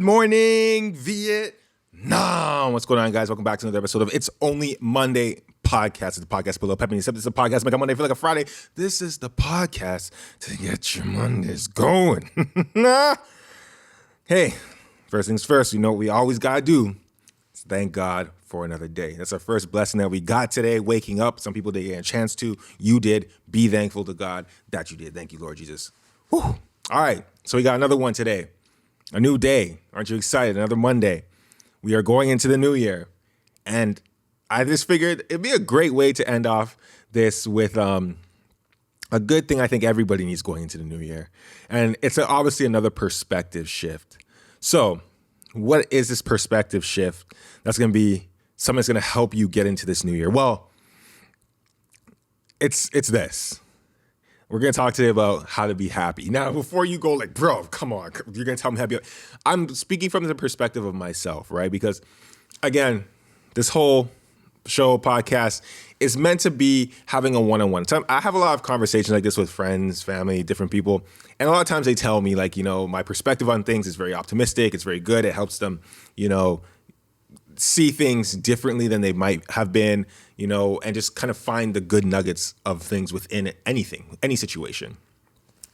Good morning, Vietnam. What's going on, guys? Welcome back to another episode of It's Only Monday podcast. It's the podcast below Pep. Except it's a podcast make a Monday feel like a Friday. This is the podcast to get your Mondays going. Hey, first things first, you know what we always got to do is thank God for another day. That's our first blessing that we got today, waking up. Some people didn't get a chance to. You did. Be thankful to God that you did. Thank you, Lord Jesus. Whew. All right, so we got another one today. A new day. Aren't you excited? Another Monday. We are going into the new year. And I just figured it'd be a great way to end off this with a good thing I think everybody needs going into the new year. And it's obviously another perspective shift. So what is this perspective shift that's going to be something that's going to help you get into this new year? Well, it's this. We're going to talk today about how to be happy. Now, before you go like, bro, come on, you're going to tell me happy. I'm speaking from the perspective of myself, right? Because, again, this whole show, podcast, is meant to be having a one-on-one. I have a lot of conversations like this with friends, family, different people. And a lot of times they tell me, like, you know, my perspective on things is very optimistic. It's very good. It helps them, you know, see things differently than they might have been, you know, and just kind of find the good nuggets of things within anything, any situation,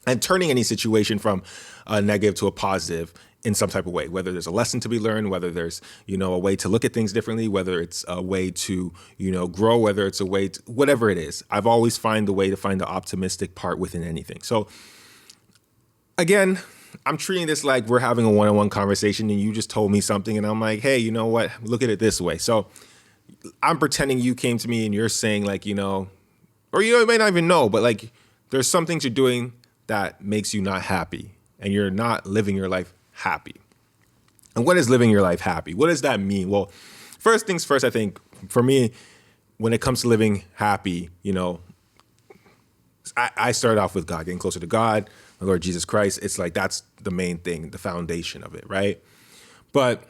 and turning any situation from a negative to a positive in some type of way, whether there's a lesson to be learned, whether there's, you know, a way to look at things differently, whether it's a way to, you know, grow, whether it's a way to, whatever it is. I've always find the way to find the optimistic part within anything. So again, I'm treating this like we're having a one-on-one conversation and you just told me something and I'm like, hey, you know what? Look at it this way. So I'm pretending you came to me and you're saying like, you know, or you know, you may not even know, but like there's some things you're doing that makes you not happy and you're not living your life happy. And what is living your life happy? What does that mean? Well, first things first, I think for me, when it comes to living happy, you know, I started off with God, getting closer to God, my Lord Jesus Christ. It's like that's the main thing, the foundation of it, right? But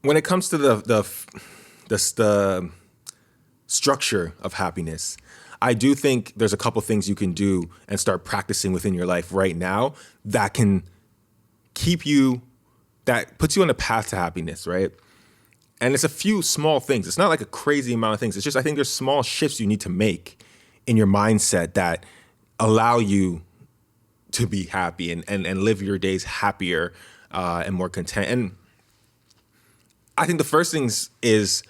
when it comes to the structure of happiness, I do think there's a couple things you can do and start practicing within your life right now that can keep you, that puts you on a path to happiness, right? And it's a few small things. It's not like a crazy amount of things. It's just I think there's small shifts you need to make in your mindset that allow you to be happy and live your days happier and more content. And I think the first things is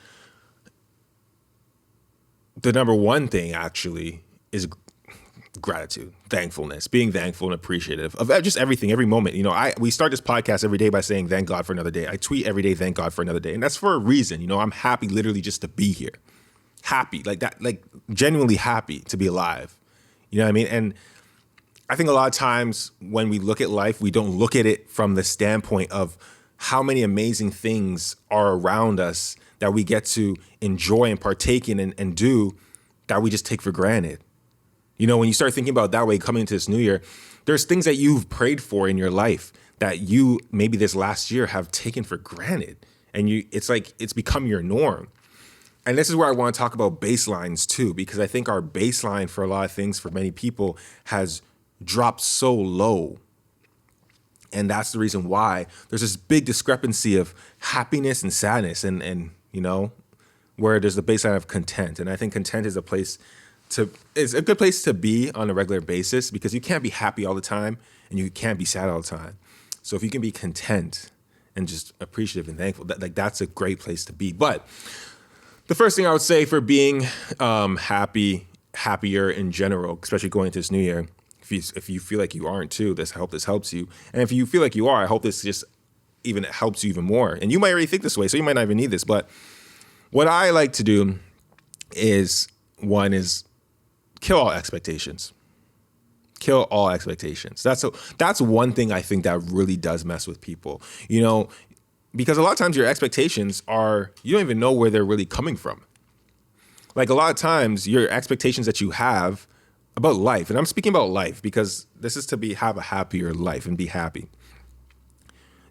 the number one thing actually is gratitude, thankfulness, being thankful and appreciative of just everything, every moment. You know, we start this podcast every day by saying, thank God for another day. I tweet every day, thank God for another day. And that's for a reason. You know, I'm happy literally just to be here. Happy, like that, like genuinely happy to be alive. You know what I mean? And I think a lot of times when we look at life, we don't look at it from the standpoint of how many amazing things are around us that we get to enjoy and partake in and do that we just take for granted. You know, when you start thinking about it that way, coming into this new year, there's things that you've prayed for in your life that you maybe this last year have taken for granted. And it's like it's become your norm. And this is where I want to talk about baselines too, because I think our baseline for a lot of things for many people has dropped so low. And that's the reason why there's this big discrepancy of happiness and sadness and you know, where there's the baseline of content. And I think content is it's a good place to be on a regular basis because you can't be happy all the time and you can't be sad all the time. So if you can be content and just appreciative and thankful, that's a great place to be. But the first thing I would say for being happier in general, especially going into this new year, if you feel like you aren't too, I hope this helps you. And if you feel like you are, I hope this just even helps you even more. And you might already think this way, so you might not even need this. But what I like to do is, one is kill all expectations. Kill all expectations. That's one thing I think that really does mess with people. You know, because a lot of times your expectations you don't even know where they're really coming from. Like a lot of times your expectations that you have about life, and I'm speaking about life because this is to have a happier life and be happy.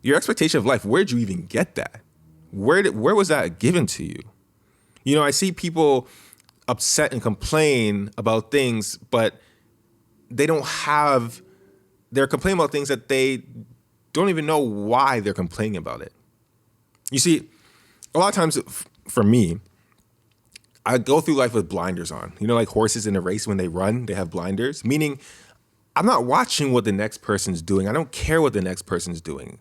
Your expectation of life, where'd you even get that? Where was that given to you? You know, I see people upset and complain about things, but they're complaining about things that they don't even know why they're complaining about it. You see, a lot of times for me, I go through life with blinders on. You know, like horses in a race, when they run, they have blinders, meaning I'm not watching what the next person's doing. I don't care what the next person's doing.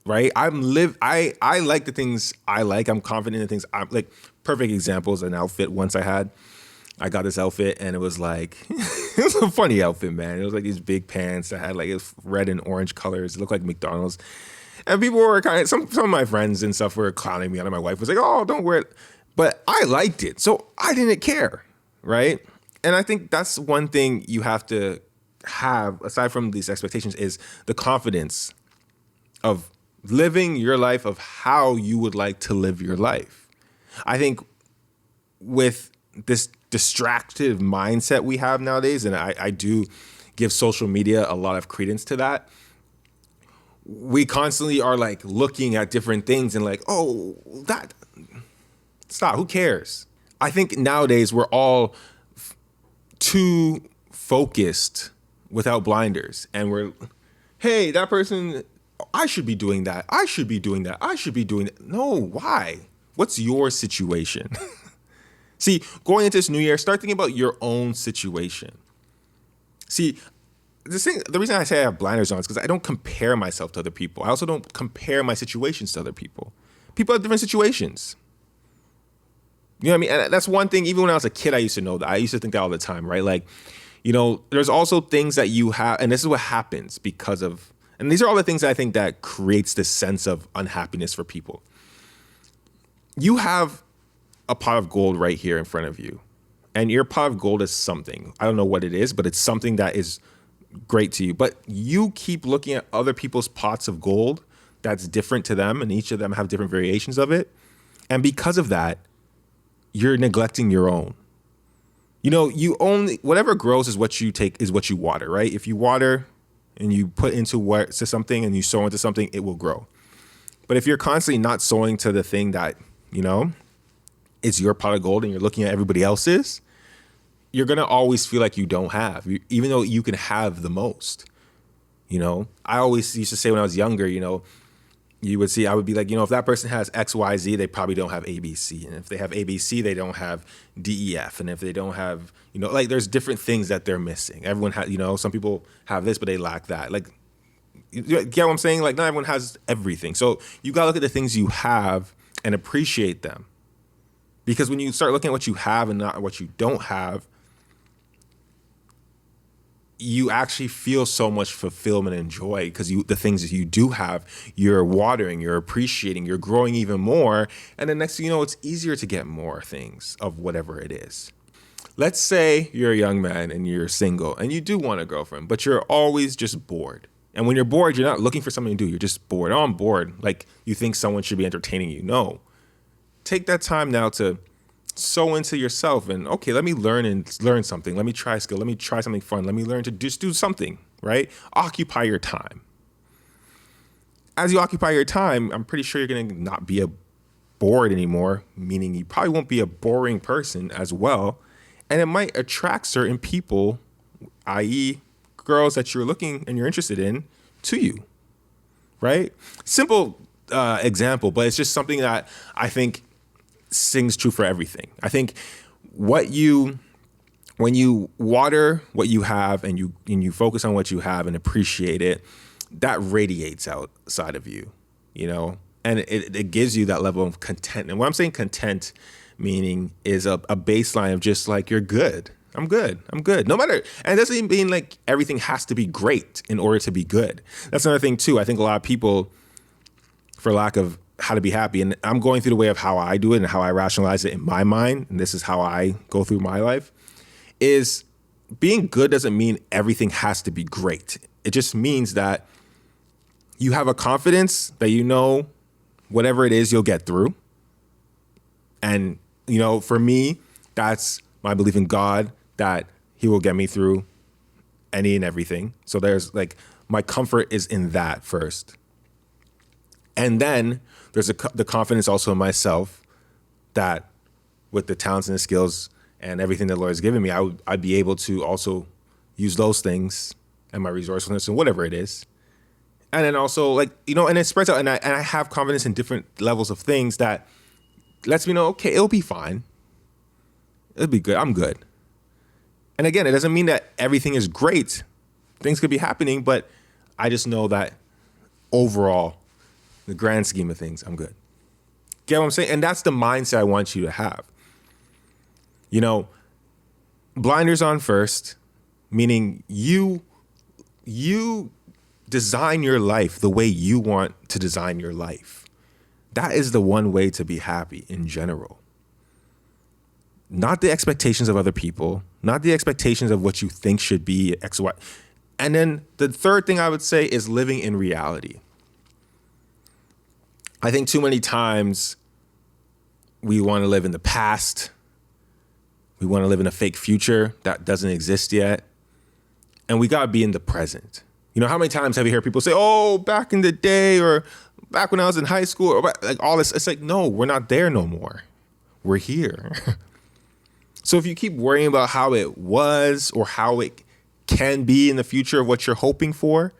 Right? I like the things I like. I'm confident in the things I'm like. Perfect example is an outfit once I got this outfit and it was like, it was a funny outfit, man. It was like these big pants that had like red and orange colors. It looked like McDonald's. And people were kind of, some of my friends and stuff were clowning me on it. My wife was like, oh, don't wear it. But I liked it. So I didn't care. Right? And I think that's one thing you have to have, aside from these expectations, is the confidence of living your life of how you would like to live your life. I think with this distractive mindset we have nowadays, and I do give social media a lot of credence to that, we constantly are like looking at different things and like, oh, that, stop, who cares? I think nowadays we're all too focused without blinders, and we're, hey, that person, I should be doing that. I should be doing that. I should be doing it. No, why? What's your situation? See, going into this new year, start thinking about your own situation. See, the reason I say I have blinders on is because I don't compare myself to other people. I also don't compare my situations to other people. People have different situations. You know what I mean? And that's one thing, even when I was a kid, I used to know that. I used to think that all the time, right? Like, you know, there's also things that you have, and this is what happens because of, and these are all the things that I think that creates this sense of unhappiness for people. You have a pot of gold right here in front of you, and your pot of gold is something. I don't know what it is, but it's something that is great to you. But you keep looking at other people's pots of gold that's different to them, and each of them have different variations of it. And because of that, you're neglecting your own. You know, you only, whatever grows is what you take, is what you water, right? If you water and you put into something and you sow into something, it will grow. But if you're constantly not sowing to the thing that, you know, it's your pot of gold and you're looking at everybody else's, you're going to always feel like you don't have, even though you can have the most. You know, I always used to say when I was younger, you know, you would see, I would be like, you know, if that person has X, Y, Z, they probably don't have A, B, C. And if they have A, B, C, they don't have D, E, F. And if they don't have, you know, like there's different things that they're missing. Everyone has, you know, some people have this, but they lack that. Like, you get what I'm saying? Like, not everyone has everything. So you got to look at the things you have and appreciate them. Because when you start looking at what you have and not what you don't have, you actually feel so much fulfillment and joy because the things that you do have, you're watering, you're appreciating, you're growing even more. And the next thing you know, it's easier to get more things of whatever it is. Let's say you're a young man and you're single and you do want a girlfriend, but you're always just bored. And when you're bored, you're not looking for something to do. You're just bored. Oh, I'm bored. Like you think someone should be entertaining you. No. Take that time now to sow into yourself and, okay, let me learn something. Let me try a skill. Let me try something fun. Let me learn to just do something, right? Occupy your time. As you occupy your time, I'm pretty sure you're going to not be bored anymore, meaning you probably won't be a boring person as well. And it might attract certain people, i.e. girls that you're looking and you're interested in, to you, right? Simple example, but it's just something that I think sings true for everything. I think when you water what you have and you focus on what you have and appreciate it, that radiates outside of you, you know, and it gives you that level of content. And when I'm saying content, meaning is a baseline of just like, you're good. I'm good. No matter, and it doesn't even mean like everything has to be great in order to be good. That's another thing too. I think a lot of people, for lack of how to be happy, and I'm going through the way of how I do it and how I rationalize it in my mind, and this is how I go through my life, is being good doesn't mean everything has to be great. It just means that you have a confidence that you know whatever it is you'll get through. And, you know, for me, that's my belief in God, that he will get me through any and everything. So there's like, my comfort is in that first. And then there's the confidence also in myself that with the talents and the skills and everything the Lord has given me, I'd be able to also use those things and my resourcefulness and whatever it is And then also like, and it spreads out, and I have confidence in different levels of things that lets me know, okay, it'll be fine. It'll be good. I'm good. And again, it doesn't mean that everything is great. Things could be happening, but I just know that overall, the grand scheme of things, I'm good. Get what I'm saying? And that's the mindset I want you to have. Blinders on first, meaning you design your life the way you want to design your life. That is the one way to be happy in general. Not the expectations of other people, not the expectations of what you think should be X, Y. And then the third thing I would say is living in reality. I think too many times we want to live in the past. We want to live in a fake future that doesn't exist yet. And we got to be in the present. How many times have you heard people say, oh, back in the day, or back when I was in high school, or like all this? It's like, no, we're not there no more. We're here. So if you keep worrying about how it was or how it can be in the future of what you're hoping for,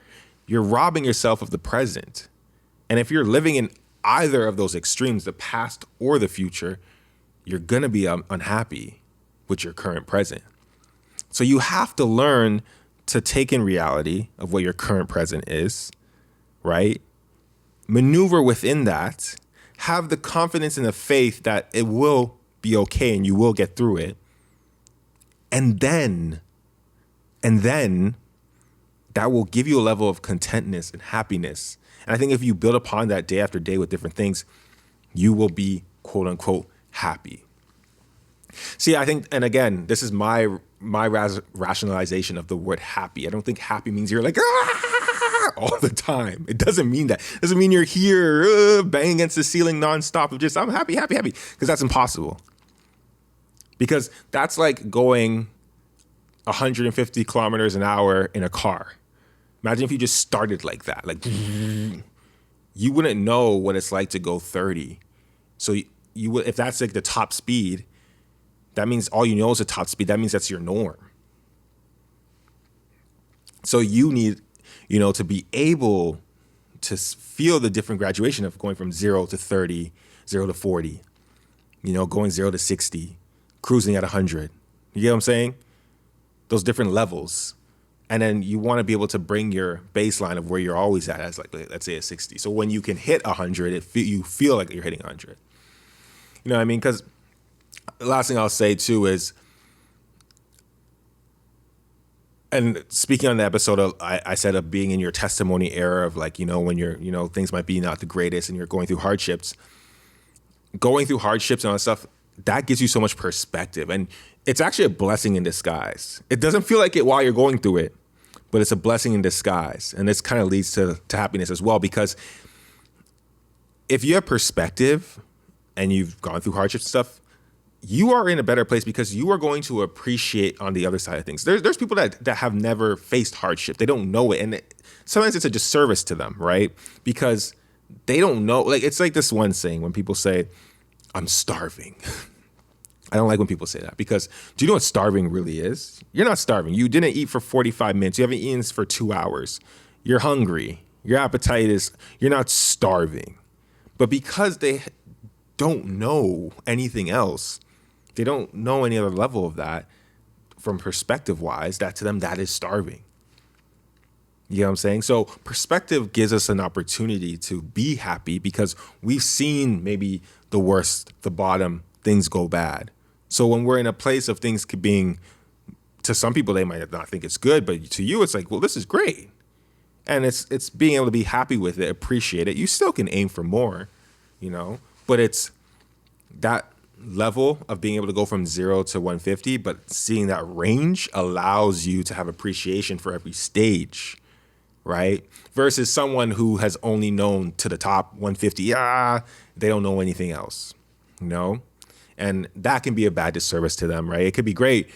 you're robbing yourself of the present. And if you're living in either of those extremes, the past or the future, you're going to be unhappy with your current present. So you have to learn to take in reality of what your current present is, right? Maneuver within that, have the confidence and the faith that it will be okay and you will get through it. And then that will give you a level of contentness and happiness. And I think if you build upon that day after day with different things, you will be quote unquote happy. See, I think, and again, this is my rationalization of the word happy. I don't think happy means you're like, all the time. It doesn't mean that. It doesn't mean you're here banging against the ceiling nonstop of just, I'm happy, happy, happy. Because that's impossible. Because that's like going 150 kilometers an hour in a car. Imagine if you just started like that. Like, you wouldn't know what it's like to go 30. So you would, if that's like the top speed, that means all you know is the top speed. That means that's your norm. So you need, to be able to feel the different graduation of going from 0 to 30, 0 to 40, going 0 to 60, cruising at 100. You get what I'm saying? Those different levels. And then you want to be able to bring your baseline of where you're always at as, like, let's say a 60. So when you can hit 100, you feel like you're hitting 100. You know what I mean? Because the last thing I'll say too is, and speaking on the episode, I said of being in your testimony era of like, when you're, things might be not the greatest and you're going through hardships and all that stuff, that gives you so much perspective. And it's actually a blessing in disguise. It doesn't feel like it while you're going through it, but it's a blessing in disguise. And this kind of leads to happiness as well, because if you have perspective and you've gone through hardships and stuff, you are in a better place because you are going to appreciate on the other side of things. There's people that have never faced hardship. They don't know it. And sometimes it's a disservice to them, right? Because they don't know. Like, it's like this one saying when people say, I'm starving. I don't like when people say that, because do you know what starving really is? You're not starving. You didn't eat for 45 minutes. You haven't eaten for 2 hours. You're hungry. Your appetite is, you're not starving. But because they don't know anything else, they don't know any other level of that from perspective wise, that to them, that is starving. You know what I'm saying? So perspective gives us an opportunity to be happy because we've seen maybe the worst, the bottom, things go bad. So when we're in a place of things being, to some people, they might not think it's good, but to you, it's like, well, this is great. And it's being able to be happy with it, appreciate it. You still can aim for more, but it's that level of being able to go from 0 to 150, but seeing that range allows you to have appreciation for every stage, right? Versus someone who has only known to the top 150, they don't know anything else, And that can be a bad disservice to them, right? It could be great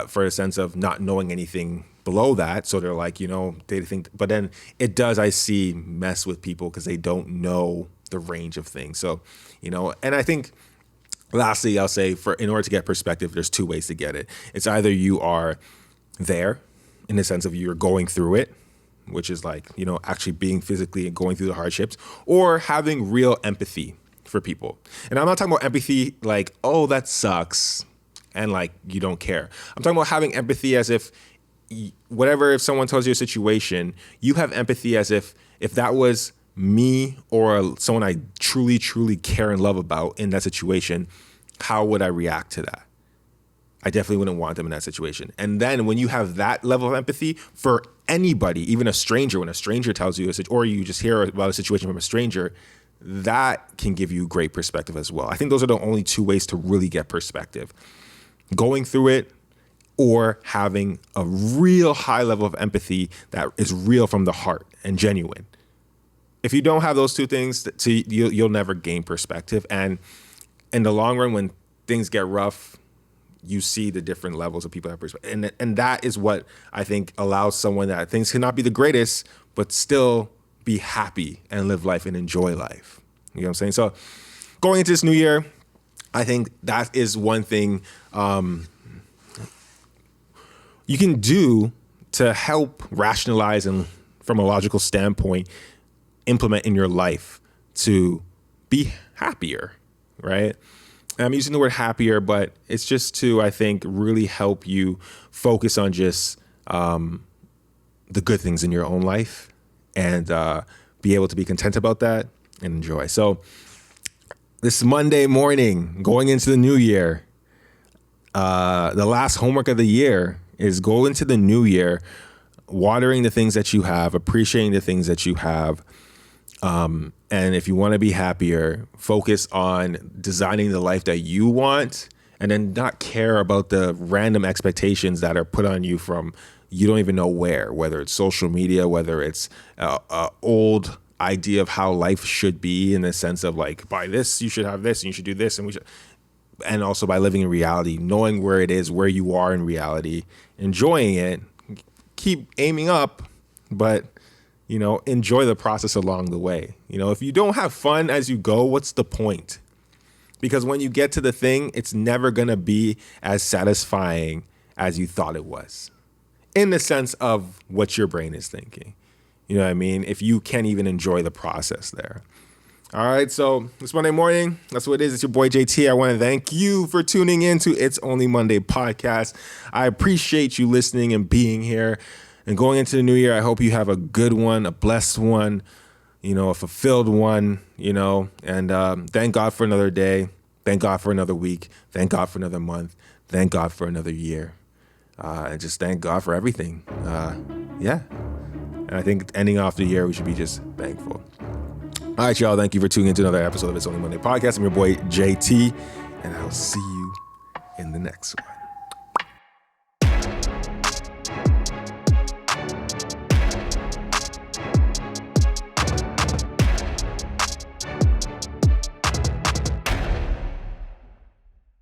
for a sense of not knowing anything below that. So they're like, they think, but then it does, I see, mess with people because they don't know the range of things. So, and I think lastly, I'll say in order to get perspective, there's 2 ways to get it. It's either you are there in the sense of you're going through it, which is like, actually being physically and going through the hardships, or having real empathy for people. And I'm not talking about empathy like, oh, that sucks, and like you don't care. I'm talking about having empathy as if if someone tells you a situation, you have empathy as if that was me or someone I truly, truly care and love about in that situation, how would I react to that? I definitely wouldn't want them in that situation. And then when you have that level of empathy for anybody, even a stranger, when a stranger tells you, or you just hear about a situation from a stranger, that can give you great perspective as well. I think those are the only two ways to really get perspective. Going through it or having a real high level of empathy that is real from the heart and genuine. If you don't have those two things, you'll never gain perspective. And in the long run, when things get rough, you see the different levels of people that have perspective. And that is what I think allows someone that things cannot be the greatest, but still be happy and live life and enjoy life. You know what I'm saying? So going into this new year, I think that is one thing you can do to help rationalize and, from a logical standpoint, implement in your life to be happier, right? And I'm using the word happier, but it's just to, I think, really help you focus on just the good things in your own life and be able to be content about that and enjoy. So this Monday morning, going into the new year, the last homework of the year is go into the new year watering the things that you have, appreciating the things that you have. And if you want to be happier, focus on designing the life that you want and then not care about the random expectations that are put on you from you don't even know whether it's social media, whether it's a old idea of how life should be in the sense of like, by this, you should have this and you should do this. And also by living in reality, knowing where it is, where you are in reality, enjoying it, keep aiming up, but enjoy the process along the way. If you don't have fun as you go, what's the point? Because when you get to the thing, it's never going to be as satisfying as you thought it was, in the sense of what your brain is thinking. You know what I mean? If you can't even enjoy the process there. All right, so it's Monday morning. That's what it is. It's your boy JT. I want to thank you for tuning in to It's Only Monday podcast. I appreciate you listening and being here. And going into the new year, I hope you have a good one, a blessed one, a fulfilled one, and thank God for another day. Thank God for another week. Thank God for another month. Thank God for another year. And just thank God for everything. Yeah. And I think ending off the year, we should be just thankful. All right, y'all. Thank you for tuning into another episode of It's Only Monday podcast. I'm your boy JT, and I'll see you in the next one.